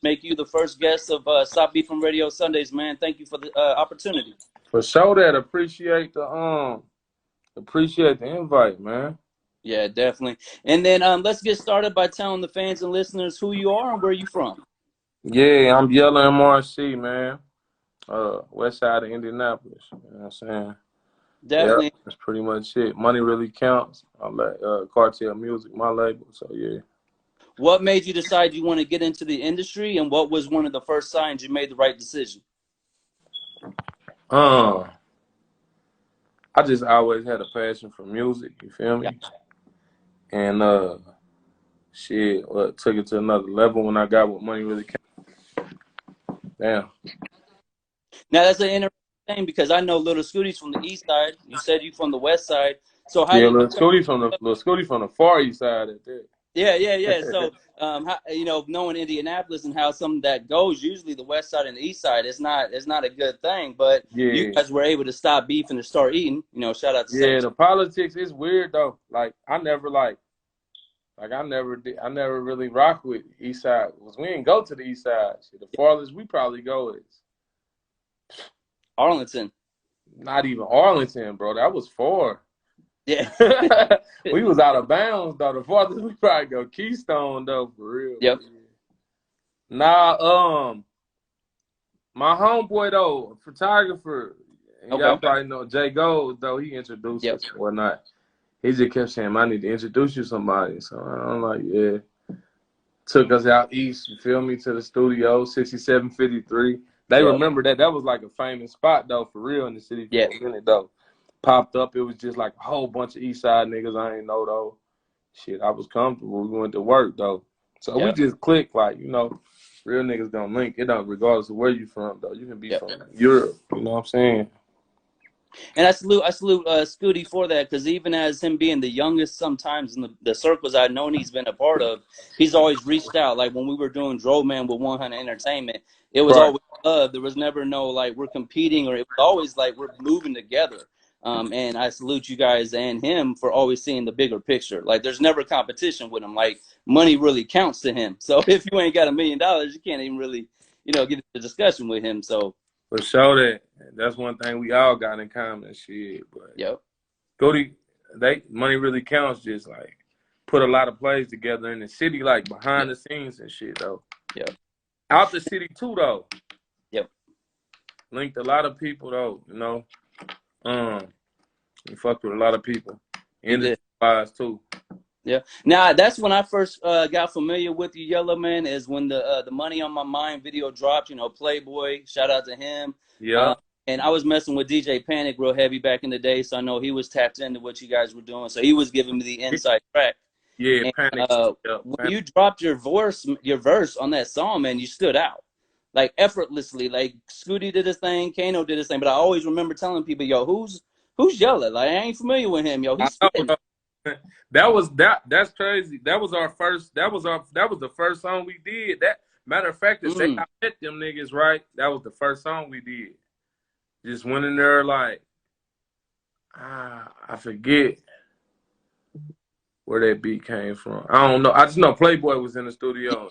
make you the first guest of Stop Beefing Radio Sundays, man. Thank you for the opportunity. For sure, that appreciate the invite, man. Yeah, definitely. And then let's get started by telling the fans and listeners who you are and where you from. Yeah, I'm Yella MRC, man. West side of Indianapolis. You know what I'm saying? Definitely. Yeah, that's pretty much it. Money Really Counts. I like Cartel Music, my label. So yeah. What made you decide you want to get into the industry, and what was one of the first signs you made the right decision? I just always had a passion for music. You feel me? Yeah. And shit, took it to another level when I got with Money Really Counts. Damn. Now that's an interesting thing because I know Little Scooty's from the east side. You said you from the west side. So how Little Scooty from the far east side at that. Yeah. So, knowing Indianapolis and how some of that goes, usually the west side and the east side, it's not a good thing. But you guys were able to stop beefing and start eating. Shout out to the politics is weird though. Like I never really rock with east side. Cause we didn't go to the east side. The farthest we probably go is Arlington. Not even Arlington, bro. That was far. Yeah. We was out of bounds though. The farthest we probably go Keystone though, for real. Yep. Nah, my homeboy though, photographer, y'all probably know Jay Gold though. He introduced us and whatnot. He just kept saying, "I need to introduce you to somebody." So I'm like, "Yeah." Took us out east, you feel me, to the studio, 6753. They remember that was like a famous spot though, for real, in the city for a minute though. Popped up, it was just like a whole bunch of east side niggas I ain't know though. Shit, I was comfortable. We went to work though. So we just clicked, like, real niggas don't link. It don't, regardless of where you from though. You can be from Europe, you know what I'm saying? And I salute Scooty for that, because even as him being the youngest, sometimes in the circles I've known he's been a part of, he's always reached out. Like when we were doing Drove Man with 100 Entertainment, it was always love. There was never no like we're competing, or it was always like we're moving together. And I salute you guys and him for always seeing the bigger picture. Like there's never competition with him. Like money really counts to him. So if you ain't got $1 million, you can't even really, get into the discussion with him. So. For sure, that's one thing we all got in common, shit. But Money Really Counts just like put a lot of plays together in the city, like behind the scenes and shit though. Out the city too though. Linked a lot of people though, we fucked with a lot of people in the lives too. Yeah. Now that's when I first got familiar with you, Yellow Man, is when the Money on My Mind video dropped. Playboy, shout out to him. Yeah. And I was messing with DJ Panic real heavy back in the day, so I know he was tapped into what you guys were doing. So he was giving me the inside track. Yeah, and, Panic. When you dropped your verse on that song, man, you stood out like effortlessly. Like Scooty did his thing, Kano did his thing, but I always remember telling people, "Yo, who's Yella? Like I ain't familiar with him. Yo, he's spitting." That's crazy. That was the first song we did. That matter of fact, to say I met them niggas, right? That was the first song we did. Just went in there like I forget where that beat came from. I don't know. I just know Playboy was in the studio.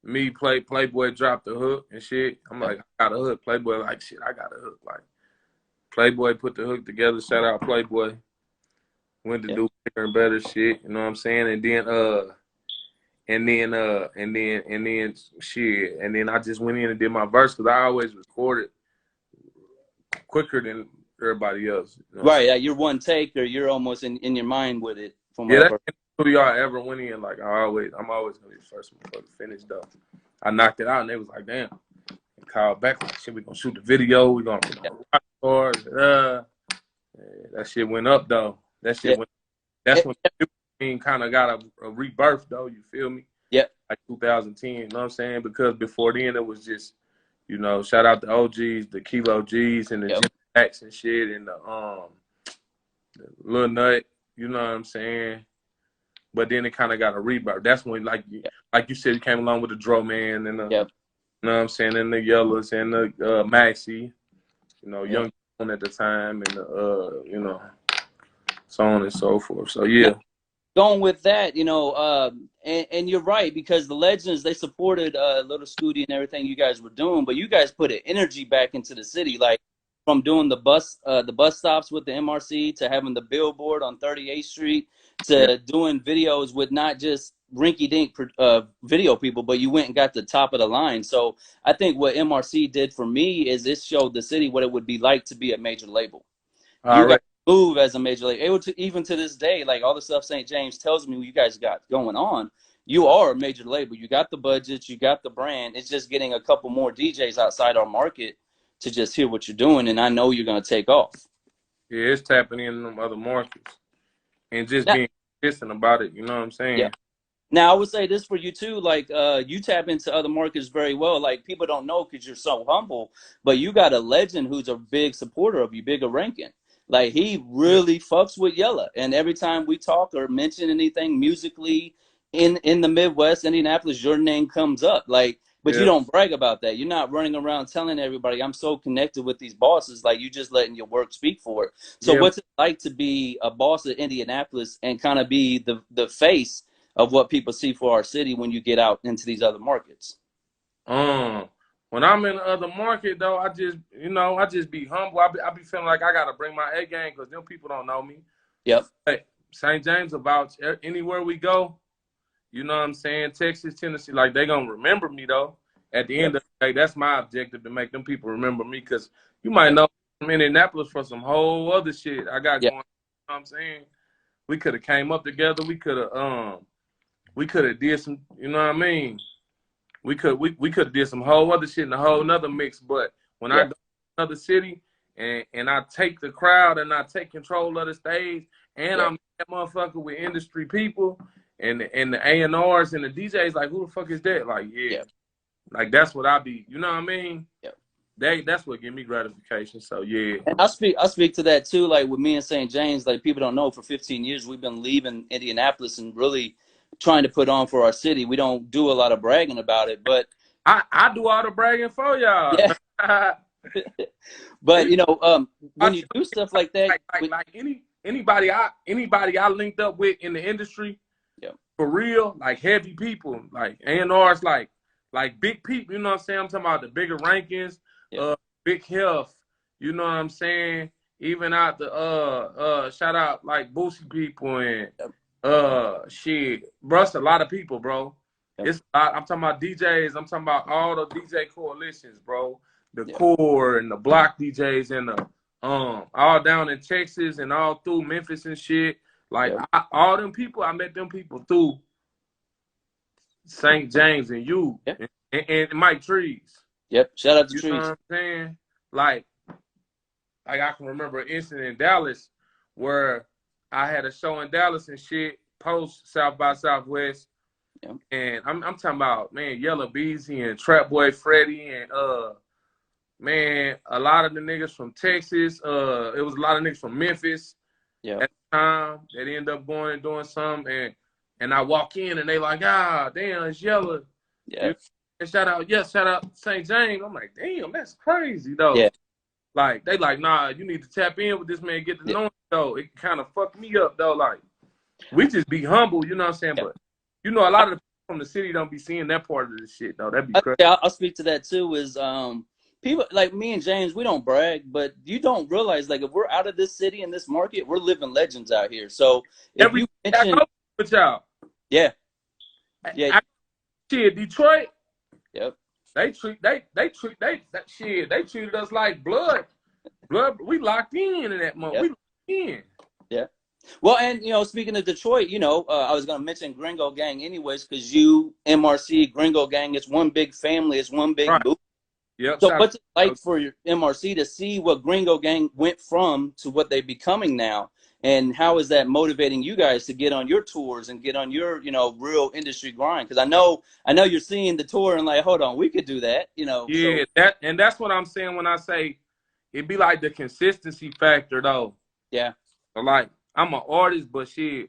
Playboy dropped the hook and shit. I'm like, I got a hook. Playboy like, shit, I got a hook. Like Playboy put the hook together. Shout out Playboy. Went to do bigger and better shit, you know what I'm saying? And then shit. And then I just went in and did my verse because I always recorded quicker than everybody else. Right, you're one take, or you're almost in your mind with it. That's the studio I ever went in. Like I'm always gonna be the first one to finish though. I knocked it out and they was like, damn. And called back like, shit, we gonna shoot the video. We gonna rock stars. That shit went up though. That shit went. That's when the team kind of got a rebirth though. You feel me? Yeah. Like 2010. You know what I'm saying? Because before then it was just, shout out the OGs, the Kilo G's, and the Jim X and shit, and the Lil Nut. You know what I'm saying? But then it kind of got a rebirth. That's when, like you said, you came along with the Dro Man and the, you know what I'm saying, and the Yellows and the Maxi, Young at the time, and the, so on and so forth. So going with that, you know, and you're right, because the Legends, they supported Little Scooty and everything you guys were doing, but you guys put an energy back into the city, like from doing the bus stops with the MRC to having the billboard on 38th Street Yeah. to doing videos with not just rinky dink video people, but you went and got the top of the line. So I think what MRC did for me is it showed the city what it would be like to be a major label. You All guys right. move as a major league. Able to, even to this day, like all the stuff St. James tells me you guys got going on, you are a major label. You got the budgets, you got the brand. It's just getting a couple more DJs outside our market to just hear what you're doing, and I know you're gonna take off. Yeah, it's tapping in them other markets and just Now, being consistent about it. You know what I'm yeah. saying? Now I would say this for you too, like you tap into other markets very well. Like people don't know because you're so humble, but you got a legend who's a big supporter of you, bigger ranking. Like he Yeah. really fucks with Yella, and every time we talk or mention anything musically in the Midwest, Indianapolis, your name comes up. Like, but you Yeah. don't brag about that. You're not running around telling everybody I'm so connected with these bosses. Like you just letting your work speak for it. So Yeah. what's it like to be a boss at Indianapolis and kind of be the face of what people see for our city when you get out into these other markets? When I'm in the other market though, I just be humble. I be feeling like I gotta bring my A game because them people don't know me. Yep. Hey, St. James about anywhere we go. You know what I'm saying? Texas, Tennessee, like they gonna remember me though. At the Yep. end of the day, that's my objective to make them people remember me because you might Yep. know I'm in Indianapolis for some whole other shit I got Yep. going. You know what I'm saying? We could have came up together. We could have did some. You know what I mean? We could have did some whole other shit in a whole nother mix. But when I Yep. go to another city and I take the crowd and I take control of the stage and Yep. I'm that motherfucker with industry people and the A&Rs and the DJs, like who the fuck is that? Like, yeah. Yep. Like that's what I be, you know what I mean? Yep. That's what give me gratification. So yeah. And I speak to that too. Like with me and St. James, like people don't know, for 15 years we've been leaving Indianapolis and really trying to put on for our city. We don't do a lot of bragging about it, but I do all the bragging for y'all. yeah. But you know, when you Watch, do stuff like that, like anybody I linked up with in the industry, yeah, for real, like heavy people, like A&Rs, like big people, you know what I'm saying? I'm talking about the bigger rankings, yeah, big health, you know what I'm saying? Even out the shout out like Boosie people and shit. Bro, it's a lot of people, bro. yeah, It's a lot. I'm talking about DJs, I'm talking about all the DJ coalitions, bro. The yeah, core and the block DJs and the all down in Texas and all through Memphis and shit. Like yeah, all them people, I met them people through St. James and you yeah, and Mike Trees. yep. Shout out to You know what Trees. I'm saying? Like I can remember an incident in Dallas where I had a show in Dallas and shit post South by Southwest. Yeah, And I'm talking about, man, Yella Beezy and Trap Boy Freddy and man, a lot of the niggas from Texas. It was a lot of niggas from Memphis yeah, at the time that ended up going and doing something. And I walk in and they like, ah, damn, it's Yella. yeah, And shout out St. James. I'm like, damn, that's crazy though. yeah, Like they like, nah, you need to tap in with this man, get to yeah, know him though. It kind of fucked me up though. Like we just be humble, you know what I'm saying? yeah. But you know, a lot of the people from the city don't be seeing that part of the shit though. That'd be crazy. Yeah, I'll speak to that too. Is people like me and James, we don't brag, but you don't realize, like, if we're out of this city and this market, we're living legends out here. So if Every you I mention, go with y'all. yeah, yeah, Shit, Detroit, yep, that shit, they treated us like blood. Blood, we locked in that moment. yep, We locked in. yeah. Well, and you know, speaking of Detroit, you know, I was gonna mention Gringo Gang anyways, because you, MRC, Gringo Gang, it's one big family, it's one big Right. movement. Yep. So Shout what's it like out. for your MRC to see what Gringo Gang went from to what they're becoming now? And how is that motivating you guys to get on your tours and get on your, you know, real industry grind? Because I know you're seeing the tour and like, hold on, we could do that, you know. So Yeah, that's what I'm saying when I say it be like the consistency factor though. yeah, So like I'm an artist, but shit,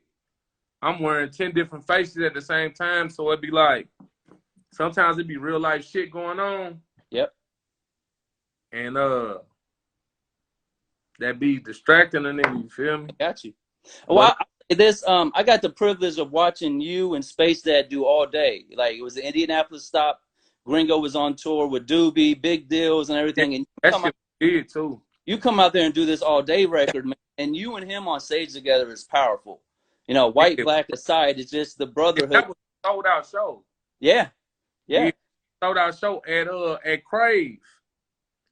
I'm wearing 10 different faces at the same time. So it'd be like sometimes it'd be real life shit going on. yep, And that be distracting a nigga, you feel me? I got you. Well, But this, I got the privilege of watching you and Space Dad do all day. Like, it was the Indianapolis stop. Gringo was on tour with Doobie, Big Deals, and Yeah, everything. And that shit did too. you come out there and do this all day record, man. And you and him on stage together is powerful. You know, white, black aside, it's just the brotherhood. That was a sold out show. Yeah. Yeah. Sold out show at Crave.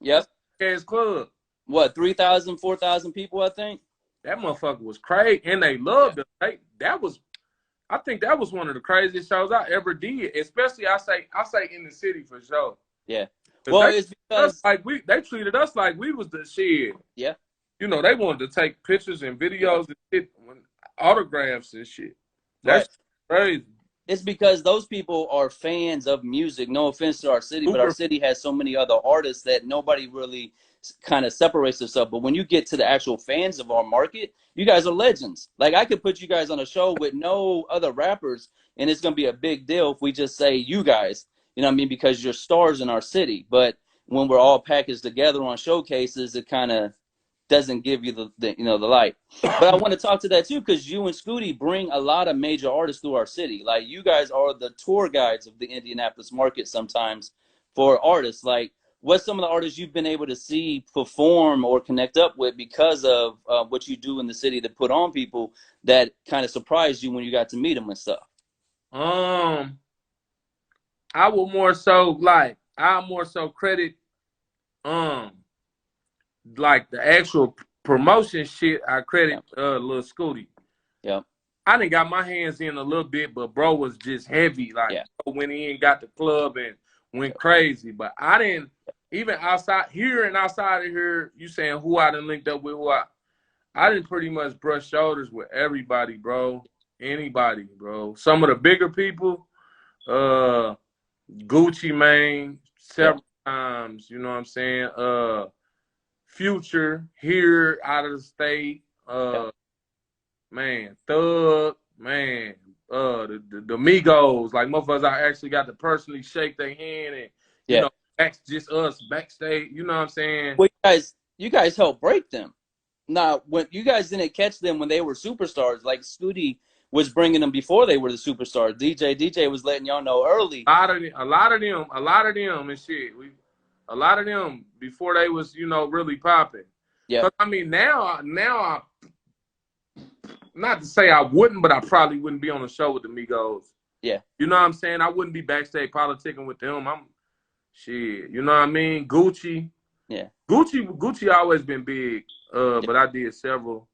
Yep. Ass club. What, 3,000, 4,000 people, I think? That motherfucker was crazy, and they loved it. I think that was one of the craziest shows I ever did. Especially, I say in the city for sure. Yeah. Well, it's because they treated us like we was the shit. Yeah. You know, they wanted to take pictures and videos and shit, autographs and shit. That's crazy. It's because those people are fans of music. No offense to our city, but our city has so many other artists that nobody really kind of separates themselves. But when you get to the actual fans of our market, you guys are legends. Like, I could put you guys on a show with no other rappers, and it's going to be a big deal if we just say you guys, you know what I mean? Because you're stars in our city. But when we're all packaged together on showcases, it kind of doesn't give you the light. But I want to talk to that too, because you and Scooty bring a lot of major artists through our city. Like, you guys are the tour guides of the Indianapolis market sometimes for artists. Like, what's some of the artists you've been able to see perform or connect up with because of what you do in the city to put on people that kind of surprised you when you got to meet them and stuff? I more so credit like the actual promotion shit. I credit Lil Scooty. Yeah. I done got my hands in a little bit, but bro was just heavy. Like, when he ain't got the club and went crazy. But I didn't, even outside here and outside of here, you saying who I done linked up with, I didn't pretty much brush shoulders with everybody, bro. Anybody, bro. Some of the bigger people, Gucci Mane, several times, you know what I'm saying? Future here out of the state, man, Thug, man, the Migos, like motherfuckers I actually got to personally shake their hand and you know, that's just us backstage, you know what I'm saying? Well, you guys helped break them. Now, when you guys didn't catch them when they were superstars, like Scooty was bringing them before they were the superstars. DJ was letting y'all know early. A lot of them and shit. A lot of them before they was, you know, really popping. Yeah. I mean, now I, not to say I wouldn't, but I probably wouldn't be on a show with the Migos. Yeah. You know what I'm saying? I wouldn't be backstage politicking with them. Shit. You know what I mean? Gucci. Yeah. Gucci always been big. But I did several.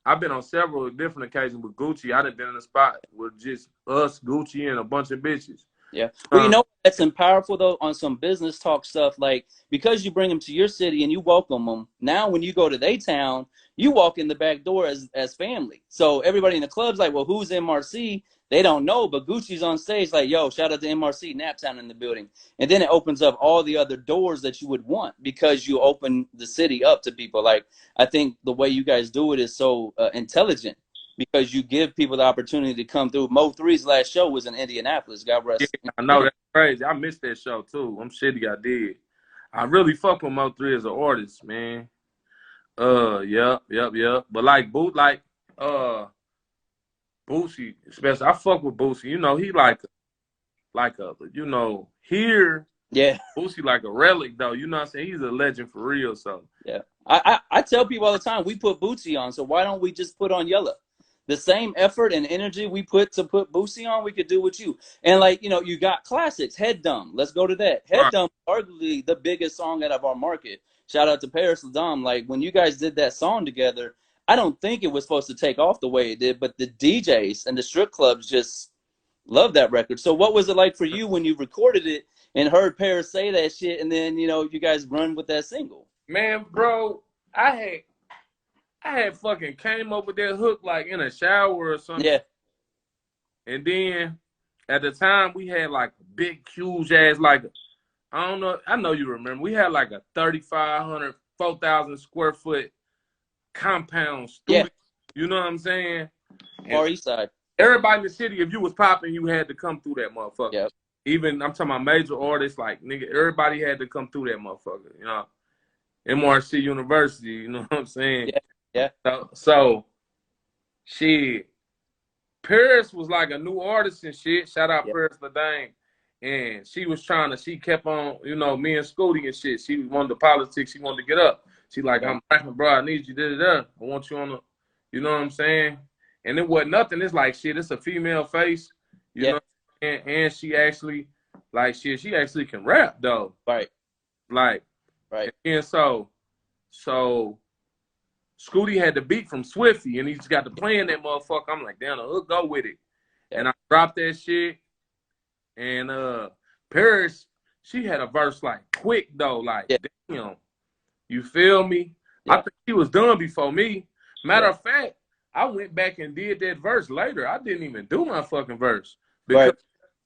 I've been on several different occasions with Gucci. I done been in a spot with just us, Gucci, and a bunch of bitches. Yeah. Well, you know that's powerful though on some business talk stuff, like because you bring them to your city and you welcome them. Now when you go to their town, you walk in the back door as family. So everybody in the club's like, well, who's MRC? They don't know, but Gucci's on stage like, yo, shout out to MRC, Naptown in the building. And then it opens up all the other doors that you would want because you open the city up to people. Like, I think the way you guys do it is so intelligent. Because you give people the opportunity to come through. Mo3's last show was in Indianapolis. God rest. Yeah, I know, that's crazy. I missed that show too. I'm shitty I did. I really fuck with Mo3 as an artist, man. Yep. But like Boosie, especially, I fuck with Boosie. You know, he like a you know, here. Yeah. Boosie like a relic though. You know what I'm saying? He's a legend for real. So yeah. I tell people all the time, we put Boosie on, so why don't we just put on Yella? The same effort and energy we put to put Boosie on, we could do with you. And like, you know, you got classics. Head Dumb. Let's go to that. Head Dumb is arguably the biggest song out of our market. Shout out to Paris Ladam. Like, when you guys did that song together, I don't think it was supposed to take off the way it did, but the DJs and the strip clubs just love that record. So what was it like for you when you recorded it and heard Paris say that shit, and then, you know, you guys run with that single? Man, bro, I had fucking came up with that hook like in a shower or something. Yeah. And then at the time we had like a big, huge ass, like, I don't know, I know you remember. We had like a 3,500, 4,000 square foot compound studio. Yeah. You know what I'm saying? Far East Side. Everybody in the city, if you was popping, you had to come through that motherfucker. Yep. Even, I'm talking about major artists, like, nigga, everybody had to come through that motherfucker, you know? MRC University, you know what I'm saying? Yeah. So shit. Paris was like a new artist and shit. Shout out Yeah. Paris Ladang. And she was she kept on, you know, me and Scooty and shit. She wanted the politics. She wanted to get up. She like, I'm rapping, bro. I need you. I want you on the, you know what I'm saying? And it wasn't nothing. It's like, shit, it's a female face. You know, and she actually, like, shit, she actually can rap, though. Right. Like, and so Scooty had the beat from Swifty, and he just got to playing that motherfucker. I'm like, damn, the hook, go with it. Yeah. And I dropped that shit. And Paris, she had a verse like quick though, like damn. You feel me? Yeah. I think she was done before me. Matter of fact, I went back and did that verse later. I didn't even do my fucking verse because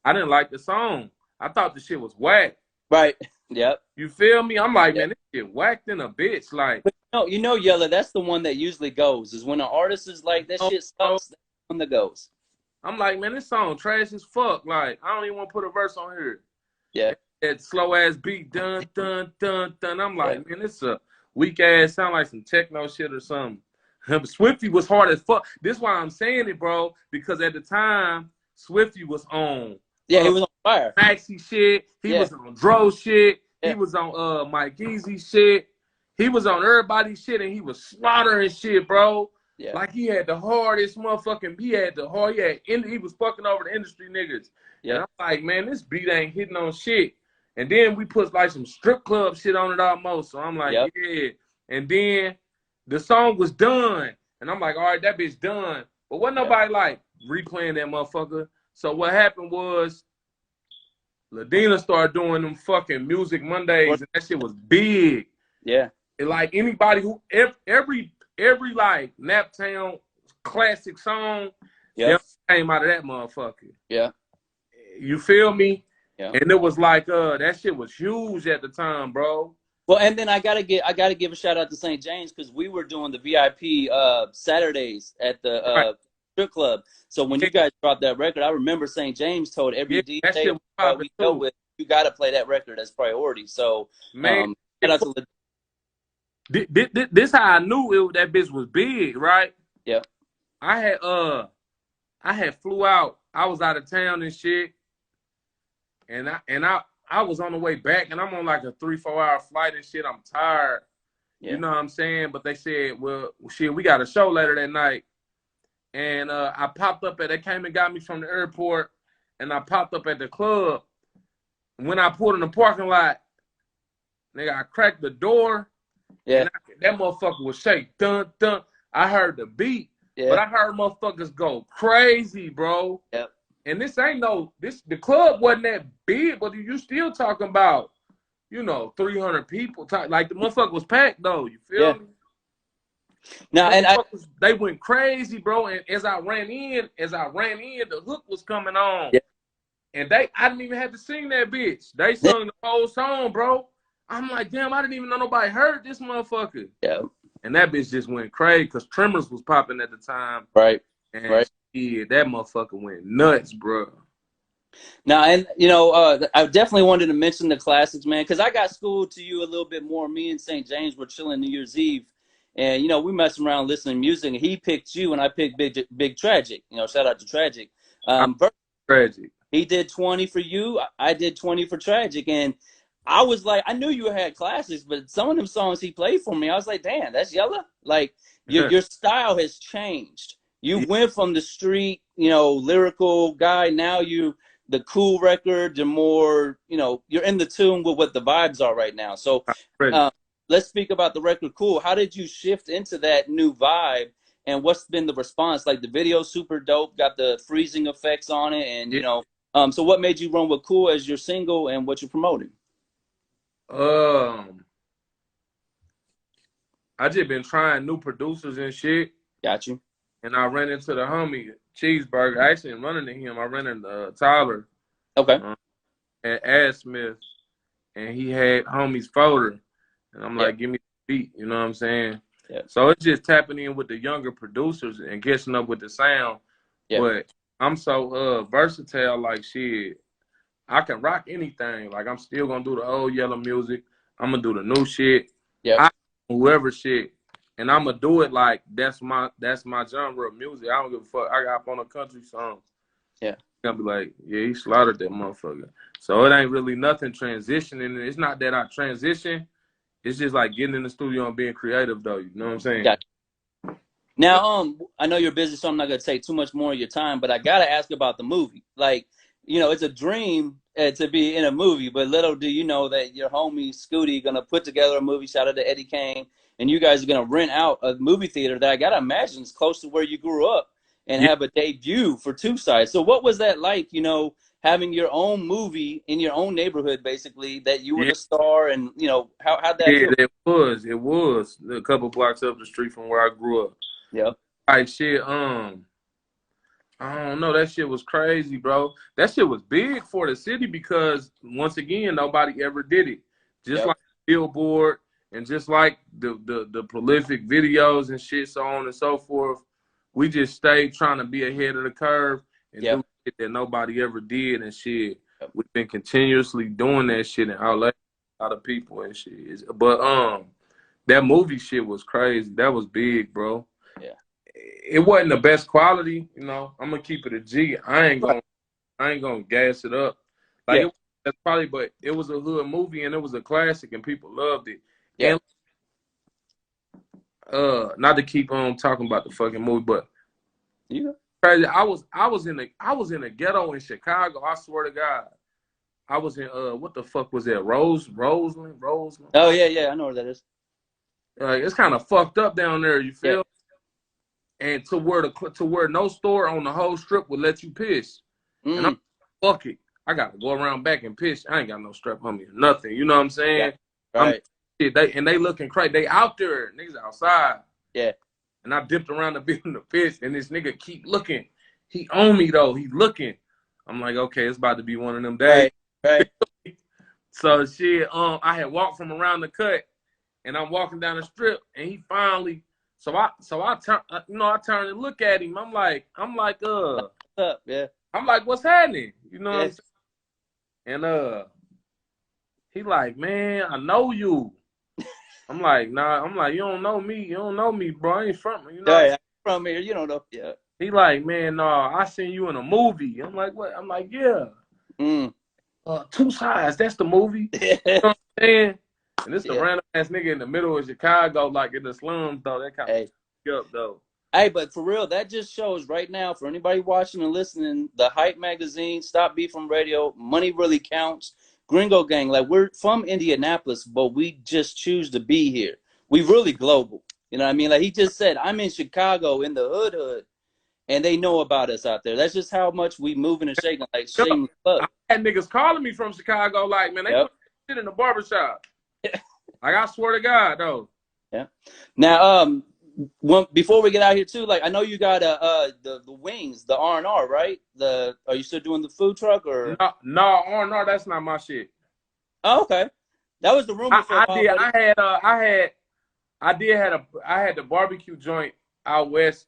I didn't like the song. I thought the shit was whack. Right. Yep. You feel me? I'm like, man, this shit whacked in a bitch. Like, but you know, Yella, that's the one that usually goes. Is when an artist is like, that shit sucks. That's the one that goes. I'm like, man, this song trash as fuck. Like, I don't even want to put a verse on here. Yeah. That slow ass beat, dun dun dun dun. I'm like, man, this a weak ass, sound like some techno shit or something. Swifty was hard as fuck. This is why I'm saying it, bro, because at the time, Swifty was on. Yeah, he was on fire. Maxi shit. He was on Dro shit. He was on Mike Easy shit. He was on everybody's shit, and he was slaughtering shit, bro. Yeah. Like he had the hardest motherfucking. He was fucking over the industry niggas. Yeah. And I'm like, man, this beat ain't hitting on shit. And then we put like some strip club shit on it almost. So I'm like, yeah. And then the song was done. And I'm like, all right, that bitch done. But wasn't nobody like replaying that motherfucker. So what happened was Ladina started doing them fucking Music Mondays, and that shit was big. Yeah. And like anybody who every like Naptown classic song came out of that motherfucker. Yeah. You feel me? Yeah. And it was like that shit was huge at the time, bro. Well, and then I gotta give a shout out to St. James because we were doing the VIP Saturdays at the strip club. So when you guys dropped that record, I remember St. James told every DJ we dealt with, you gotta play that record as priority. So man, this how I knew that bitch was big, right? Yeah. I had flew out. I was out of town and shit. And I was on the way back, and I'm on like a 3-4 hour flight and shit. I'm tired. Yeah. You know what I'm saying? But they said, well, shit, we got a show later that night. And I popped up they came and got me from the airport, and I popped up at the club. When I pulled in the parking lot, nigga, I cracked the door. Yeah. And that motherfucker was shake. Dun, dun. I heard the beat, but I heard motherfuckers go crazy, bro. Yep. And the club wasn't that big, but you still talking about, 300 people. Like the motherfucker was packed though. You feel me? Now, and they went crazy, bro. And as I ran in, the hook was coming on. Yeah. And I didn't even have to sing that bitch. They sung the whole song, bro. I'm like, damn, I didn't even know nobody heard this motherfucker. Yeah. And that bitch just went crazy because Tremors was popping at the time. Right. And yeah, that motherfucker went nuts, bro. Now, and I definitely wanted to mention the classics, man, because I got schooled to you a little bit more. Me and St. James were chilling New Year's Eve, and we messed around listening to music. And he picked you, and I picked Big Tragic. Shout out to Tragic. Tragic. He did 20 for you. I did 20 for Tragic, and I was like, I knew you had classics, but some of them songs he played for me, I was like, damn, that's Yella. Like your style has changed. You went from the street, lyrical guy. Now the cool record, the more, you're in the tune with what the vibes are right now. So let's speak about the record Cool. How did you shift into that new vibe, and what's been the response? Like the video's super dope, got the freezing effects on it, and so what made you run with Cool as your single and what you're promoting? I just been trying new producers and shit. Got you. And I ran into the homie Cheeseburger. I actually am running to him. I ran into Tyler. Okay. At Ad Smith, and he had homie's folder, and I'm like, give me the beat. You know what I'm saying? Yeah. So it's just tapping in with the younger producers and catching up with the sound. Yeah. But I'm so versatile. Like shit, I can rock anything. Like I'm still gonna do the old Yella music. I'm gonna do the new shit. Yeah. Whoever shit. and I'ma do it like that's my genre of music. I don't give a fuck. I got up on a country song. Yeah. I'll be like, yeah, he slaughtered that motherfucker. So it ain't really nothing transitioning. It's not that I transition. It's just like getting in the studio and being creative, though. You know what I'm saying? Gotcha. Now, I know you're busy, so I'm not gonna take too much more of your time, but I gotta ask about the movie. Like, it's a dream to be in a movie, but little do you know that your homie Scooty gonna put together a movie. Shout out to Eddie Kane, and you guys are gonna rent out a movie theater that I gotta imagine is close to where you grew up, and Yeah. have a debut for Two Sides. So, what was that like? Having your own movie in your own neighborhood, basically, that you were the star, and how'd that feel? It was. It was a couple blocks up the street from where I grew up. Yeah. Like shit. I don't know. That shit was crazy, bro. That shit was big for the city because once again, nobody ever did it. Just like Billboard and just like the prolific videos and shit, so on and so forth. We just stayed trying to be ahead of the curve and do shit that nobody ever did and shit. We've been continuously doing that shit and outlet a lot of people and shit. But that movie shit was crazy. That was big, bro. Yeah. It wasn't the best quality, I'm gonna keep it a G. I ain't gonna gas it up. Like that's probably, but it was a hood movie and it was a classic and people loved it. Yeah. And not to keep on talking about the fucking movie, but crazy. I was in a ghetto in Chicago. I swear to God, I was in what the fuck was that? Roseland. Oh yeah, I know where that is. It's kind of fucked up down there. You feel? And to where no store on the whole strip would let you piss. And I'm fuck it. I gotta go around back and piss. I ain't got no strap on me or nothing. You know what I'm saying? Yeah. Right. They looking crazy. They out there. Niggas outside. Yeah. And I dipped around the building to piss, and this nigga keep looking. He on me though. He looking. I'm like, okay, it's about to be one of them days. Right. So shit, I had walked from around the cut, and I'm walking down the strip, and he finally. So I turn, I turn and look at him. I'm like, What's up? Yeah. I'm like, what's happening? You know what I'm saying? And he like, man, I know you. I'm like, nah. I'm like, you don't know me. You don't know me, bro. I ain't from you know. Yeah, from here. You don't know. Yeah. He like, man, nah. I seen you in a movie. I'm like, what? I'm like, yeah. Two Sides. That's the movie. You know what I'm saying? And this the random ass nigga in the middle of Chicago, like in the slums, though. That kind of up, though. Hey, but for real, that just shows right now for anybody watching and listening, the Hype Magazine, Stop Beef from Radio, Money Really Counts, Gringo Gang. Like, we're from Indianapolis, but we just choose to be here. We really global. You know what I mean? Like he just said, I'm in Chicago in the hood, and they know about us out there. That's just how much we moving and shaking, like shameless love. I had niggas calling me from Chicago, like, man, they put shit in the barbershop. Like, I swear to God, though. Yeah. Now, before we get out here too, like I know you got the wings, the R&R, right? Are you still doing the food truck or? No, R&R, that's not my shit. Oh, okay. That was the rumor for a while. I had the barbecue joint out west.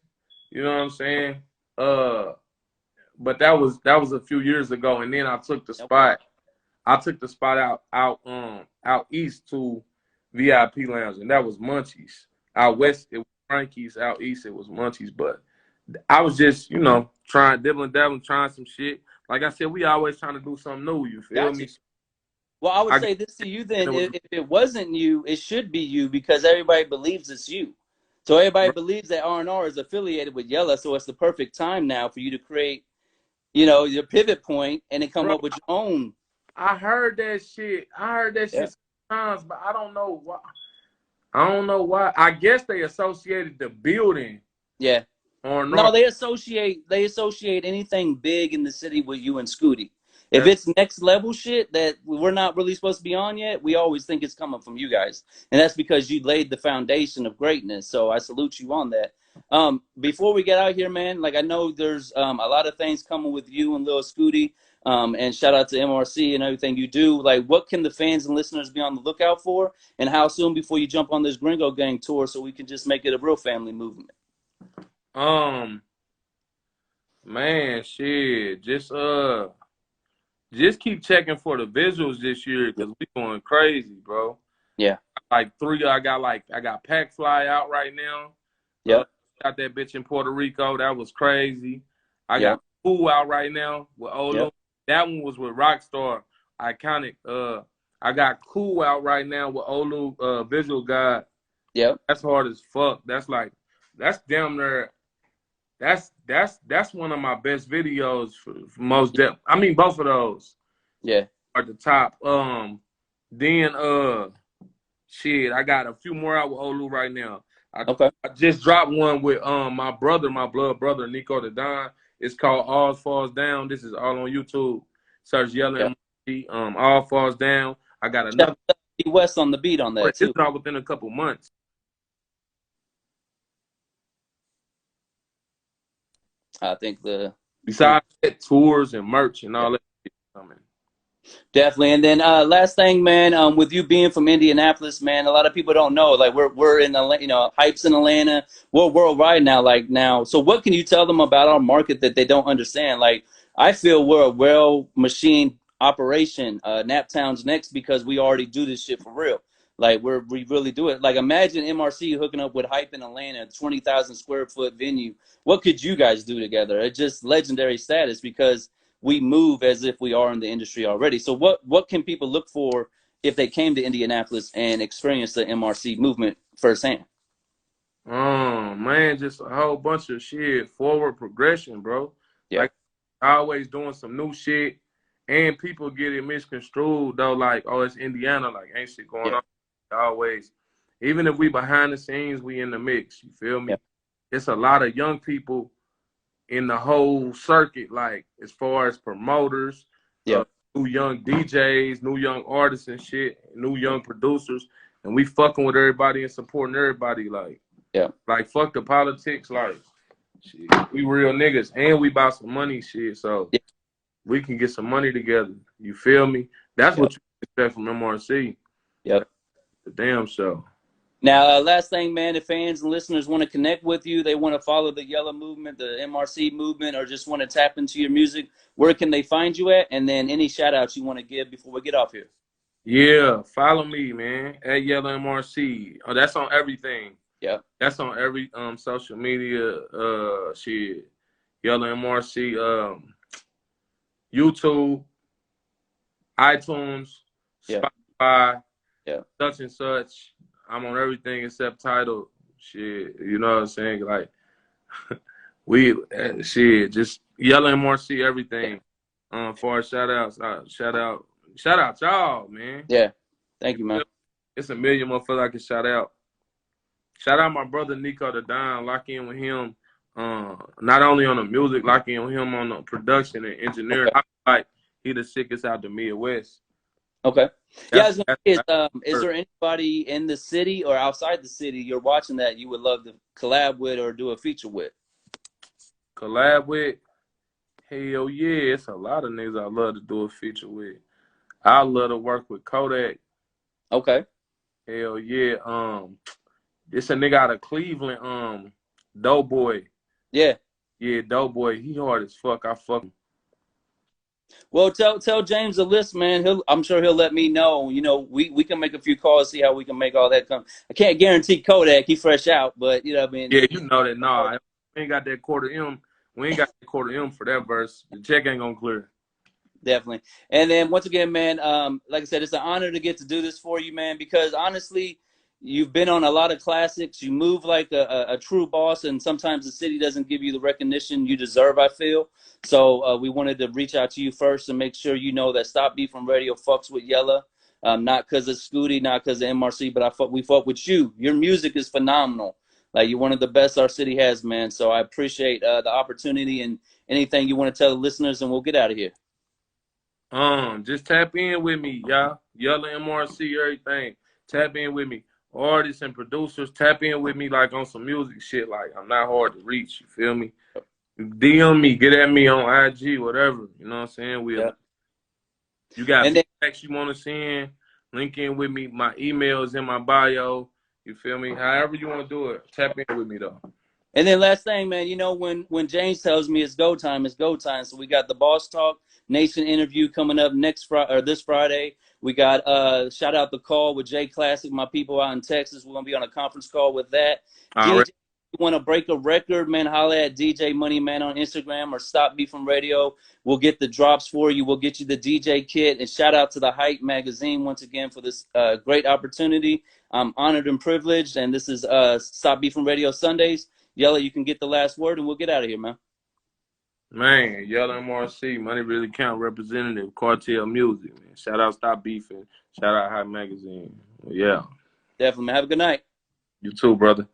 You know what I'm saying? But that was a few years ago, and then I took the spot. I took the spot out east to VIP Lounge, and that was Munchies. Out west, it was Frankie's. Out east, it was Munchies. But I was just, trying, dabbling, trying some shit. Like I said, we always trying to do something new. You feel me? Well, I would say this to you then. If it wasn't you, it should be you because everybody believes it's you. So everybody believes that R&R is affiliated with Yella. So it's the perfect time now for you to create, your pivot point and then come up with your own. I heard that shit. Sometimes, but I don't know why. I guess they associated the building. Yeah. Or no, they associate anything big in the city with you and Scooty. If it's next level shit that we're not really supposed to be on yet, we always think it's coming from you guys. And that's because you laid the foundation of greatness. So I salute you on that. Before we get out here, man, like I know there's a lot of things coming with you and Lil Scooty. And shout out to MRC and everything you do. Like, what can the fans and listeners be on the lookout for? And how soon before you jump on this Gringo Gang tour so we can just make it a real family movement? Man, shit. Just keep checking for the visuals this year because we going crazy, bro. Yeah. Like 3, I got Pack Fly out right now. Yep. Got that bitch in Puerto Rico. That was crazy. I Yep. got Cool out right now with Olu. Yep. That one was with Rockstar. Iconic. I got Cool out right now with Olu, Visual God. Yep. That's hard as fuck. That's damn near. That's one of my best videos for most depth. I mean, both of those. Yeah. Are at the top. Then shit, I got a few more out with Olu right now. Okay. I just dropped one with my brother, my blood brother, Nico the Don. It's called All Falls Down. This is all on YouTube. Search Yella MRC, All Falls Down. I got another West on the beat on that too. It's not within a couple months. I think besides that, tours and merch and all that coming. Definitely. And then last thing, man, with you being from Indianapolis, man, a lot of people don't know. Like we're in Atlanta, you know, Hype's in Atlanta. We're worldwide now, like now. So what can you tell them about our market that they don't understand? Like I feel we're a well machined operation. Naptown's next because we already do this shit for real. Like we really do it. Like imagine MRC hooking up with Hype in Atlanta, 20,000 square foot venue. What could you guys do together? It's just legendary status because we move as if we are in the industry already. So what can people look for if they came to Indianapolis and experienced the MRC movement firsthand? Man, just a whole bunch of shit, forward progression, bro. Yeah. Like always doing some new shit, and people get it misconstrued though, like, oh, it's Indiana, like ain't shit going on. Always, even if we behind the scenes, we in the mix. You feel me? It's a lot of young people in the whole circuit, like as far as promoters, new young DJs, new young artists and shit, new young producers, and we fucking with everybody and supporting everybody, like fuck the politics, like shit, we real niggas and we about some money, shit, so we can get some money together. You feel me? That's what you expect from MRC. Yep. The damn show. Now, last thing, man, if fans and listeners want to connect with you, they want to follow the Yella movement, the MRC movement, or just want to tap into your music, where can they find you at? And then any shout outs you want to give before we get off here. Yeah, follow me, man, at Yella MRC. Oh, that's on everything. Yeah. That's on every social media shit. Yella MRC, YouTube, iTunes, Spotify, such and such. I'm on everything except Tidal. Shit, you know what I'm saying? Like, shit, just Yella MRC everything. For shout outs, shout out y'all, man. Yeah, thank you, man. It's a million motherfuckers I can shout out. Shout out my brother Nico the Don. Lock in with him. Not only on the music, lock in with him on the production and engineering. I feel like he the sickest out the Midwest. Okay. Is there anybody in the city or outside the city you're watching that you would love to collab with or do a feature with? Collab with? Hell yeah. It's a lot of niggas I love to do a feature with. I love to work with Kodak. Okay. Hell yeah. This a nigga out of Cleveland, Doughboy. Yeah. Yeah, Doughboy. He hard as fuck. I fuck him. Well, tell James the list, man. I'm sure he'll let me know. You know, we can make a few calls, see how we can make all that come. I can't guarantee Kodak, he fresh out, but you know what I mean. Yeah, you know that. Nah, we ain't got that quarter M. We ain't got that quarter M for that verse. The check ain't gonna clear. Definitely. And then once again, man, like I said, it's an honor to get to do this for you, man, because honestly, you've been on a lot of classics. You move like a true boss, and sometimes the city doesn't give you the recognition you deserve, I feel. So we wanted to reach out to you first and make sure you know that Stop Beef from Radio fucks with Yella. Not because of Scooty, not because of MRC, but we fuck with you. Your music is phenomenal. Like, you're one of the best our city has, man. So I appreciate the opportunity and anything you want to tell the listeners, and we'll get out of here. Just tap in with me, y'all. Yella MRC, everything. Tap in with me. Artists and producers, tap in with me like on some music shit. Like, I'm not hard to reach, you feel me? DM me, get at me on IG, whatever. You know what I'm saying? You got feedbacks you want to send, link in with me. My email is in my bio. You feel me? However you want to do it, tap in with me though. And then last thing, man, you know, when James tells me it's go time, it's go time. So we got the Boss Talk Nation interview coming up this Friday. We got shout out the call with J Classic, my people out in Texas. We're gonna be on a conference call with that. DJ, you want to break a record, man? Holla at DJ Money Man on Instagram or Stop Me From Radio. We'll get the drops for you. We'll get you the DJ kit. And shout out to the Hype Magazine once again for this great opportunity. I'm honored and privileged. And this is Stop Me From Radio Sundays. Yella, you can get the last word, and we'll get out of here, man. Man, Yella MRC, Money Really Count representative, Cartel Music, man. Shout out Stop Beefing. Shout out Hype Magazine. Yeah. Definitely, man. Have a good night. You too, brother.